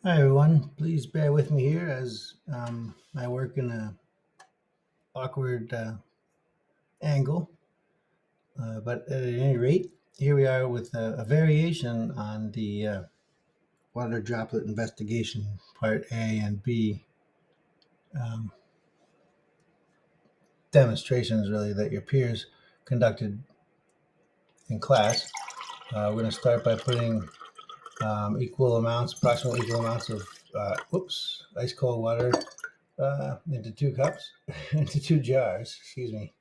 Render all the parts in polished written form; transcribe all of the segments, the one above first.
Hi everyone, please bear with me here as I work in a awkward angle. But at any rate, here we are with a variation on the water droplet investigation, part A and B um, demonstrations, really, that your peers conducted in class. We're going to start by putting approximately equal amounts of, ice cold water into 2 cups, into 2 jars, excuse me.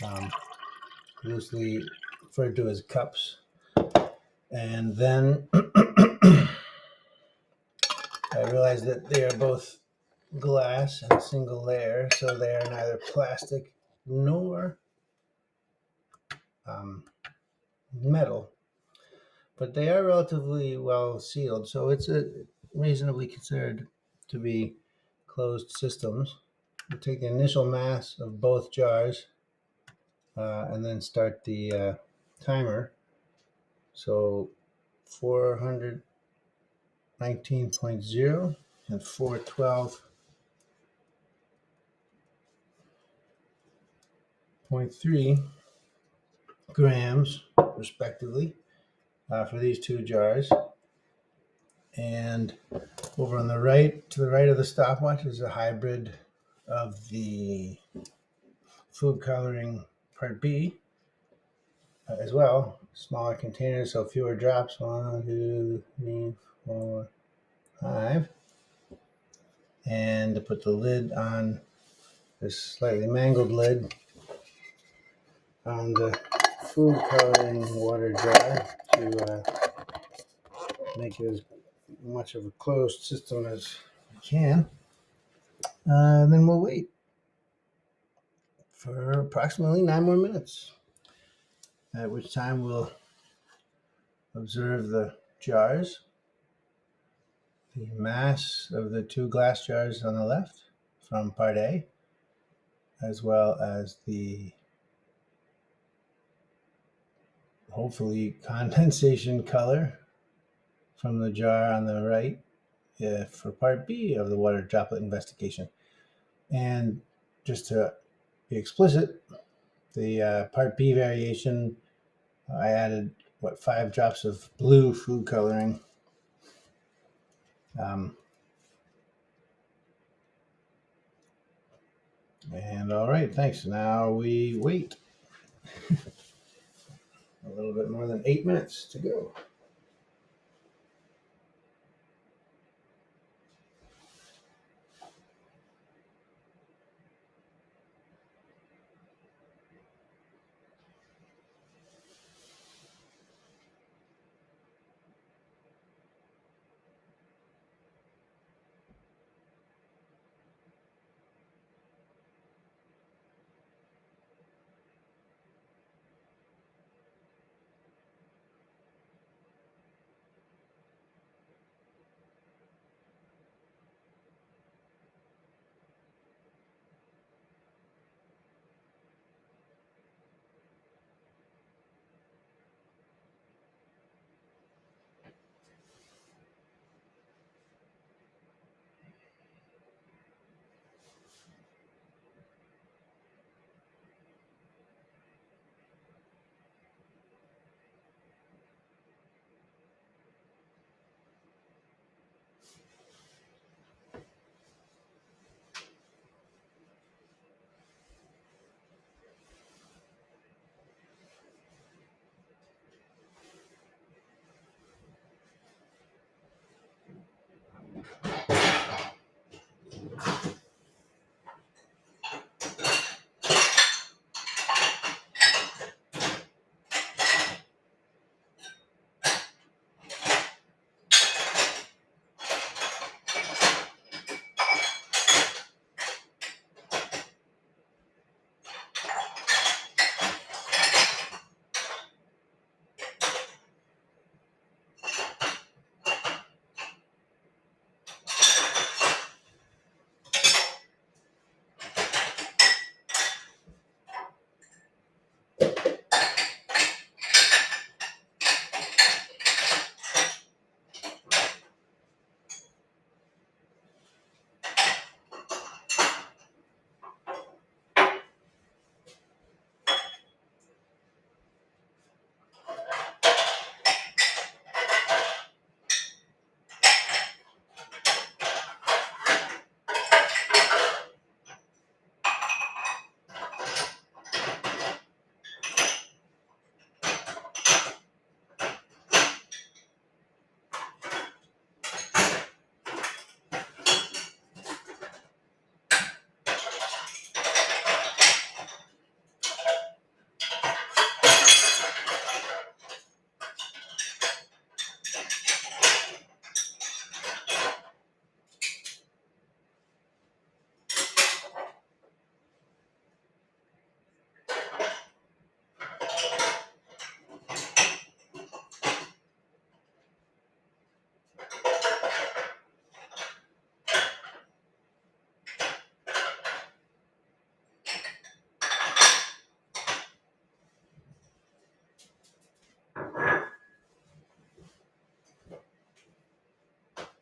Um, Loosely referred to as cups. And then I realized that they are both glass and single layer, so they are neither plastic nor um, metal, but they are relatively well sealed, so it's reasonably considered to be closed systems. We'll take the initial mass of both jars and then start the timer. So 419.0 and 412.3 grams, respectively, for these 2 jars. And over on the right, to the right of the stopwatch, is a hybrid of the food coloring part B as well. Smaller containers, so fewer drops. 1, 2, 3, 4, 5. And to put the lid on this slightly mangled lid on the food coloring water jar to make it as much of a closed system as we can. Then we'll wait for approximately 9 more minutes, at which time we'll observe the jars, the mass of the 2 glass jars on the left from part A, as well as the hopefully condensation color from the jar on the right for part B of the water droplet investigation. And just to be explicit, the part B variation, I added 5 drops of blue food coloring. And all right, thanks. Now we wait a little bit more than 8 minutes to go.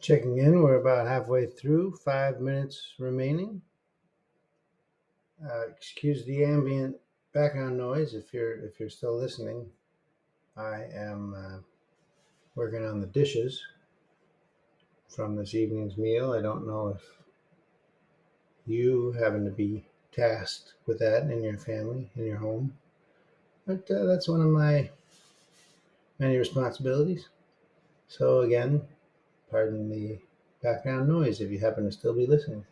Checking in, we're about halfway through, 5 minutes remaining. Excuse the ambient background noise if you're still listening. I am working on the dishes from this evening's meal. I don't know if you happen to be tasked with that in your family, in your home, but that's one of my many responsibilities. So again, pardon the background noise if you happen to still be listening.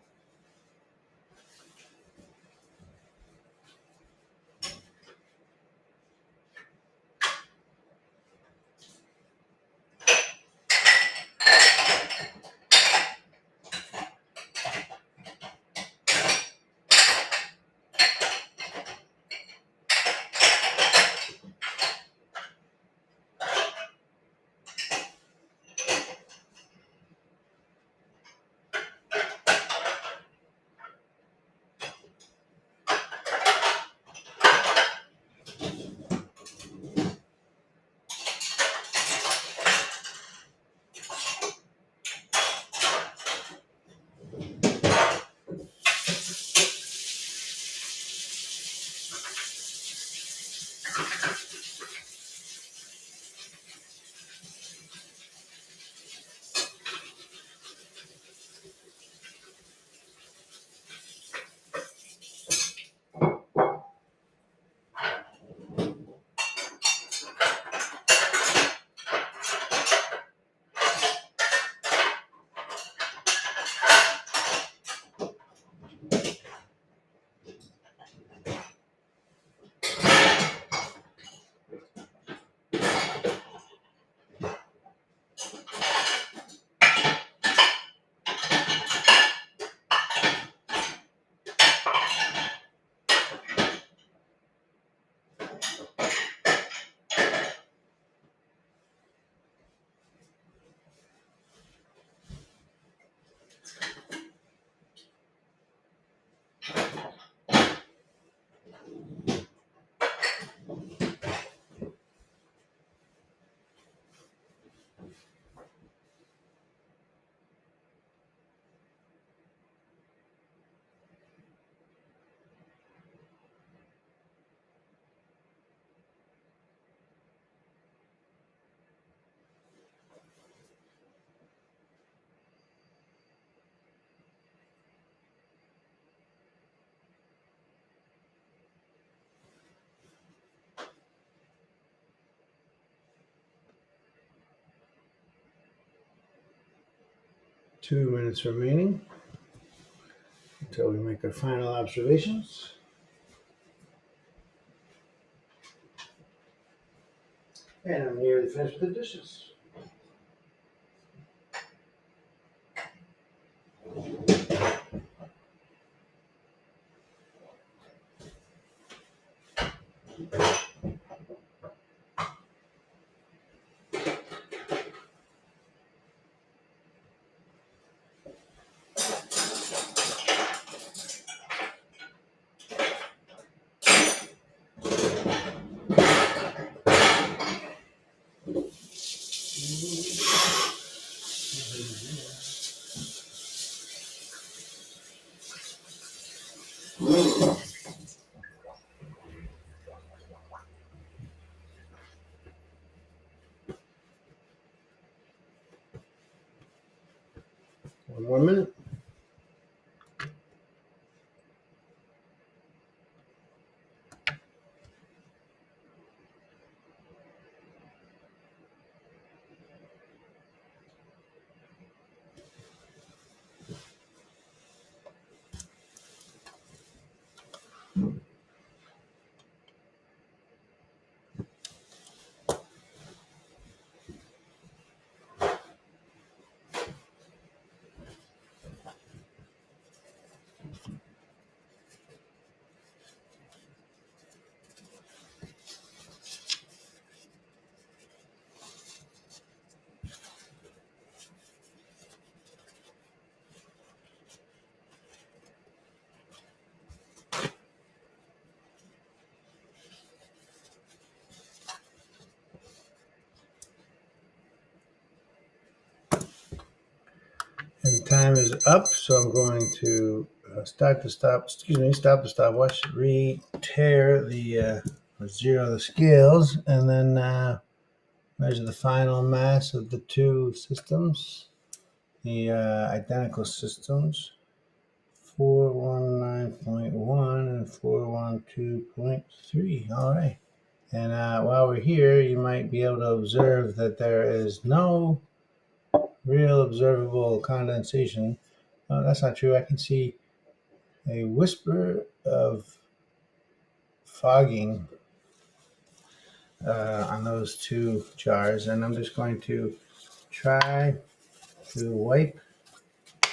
Two minutes remaining until we make our final observations. And I'm nearly finished with the dishes. One more minute. time is up, so I'm going to stop the stopwatch, re-tear the or zero the scales, and then measure the final mass of the two systems, the identical systems, 419.1 and 412.3. All right. And while we're here, you might be able to observe that there is no real observable condensation. That's not true. I can see a whisper of fogging on those two jars, and I'm just going to try to wipe the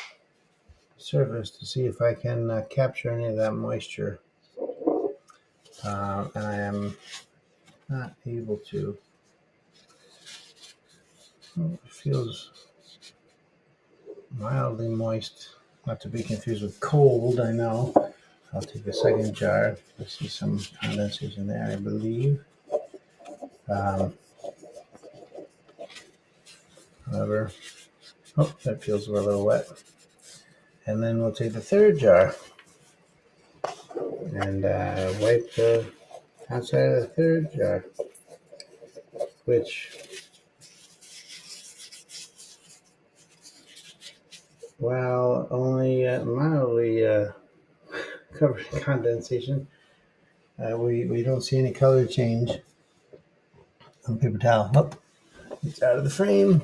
surface to see if I can capture any of that moisture. And I am not able to. Oh, it feels mildly moist, not to be confused with cold, I know. I'll take a second jar. I see some condensation there, I believe. However, oh, that feels a little wet. And then we'll take the third jar and wipe the outside of the third jar, which, while only mildly covered in condensation, we don't see any color change on the paper towel. Oh, it's out of the frame,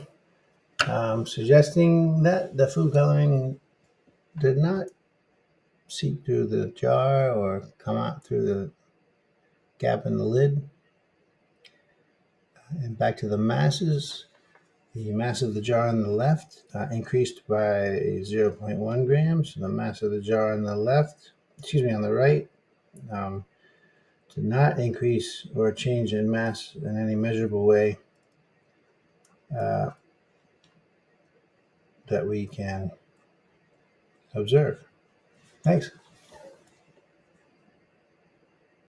suggesting that the food coloring did not seep through the jar or come out through the gap in the lid. And back to the masses. The mass of the jar on the left increased by 0.1 grams. The mass of the jar on the on the right, did not increase or change in mass in any measurable way that we can observe. Thanks.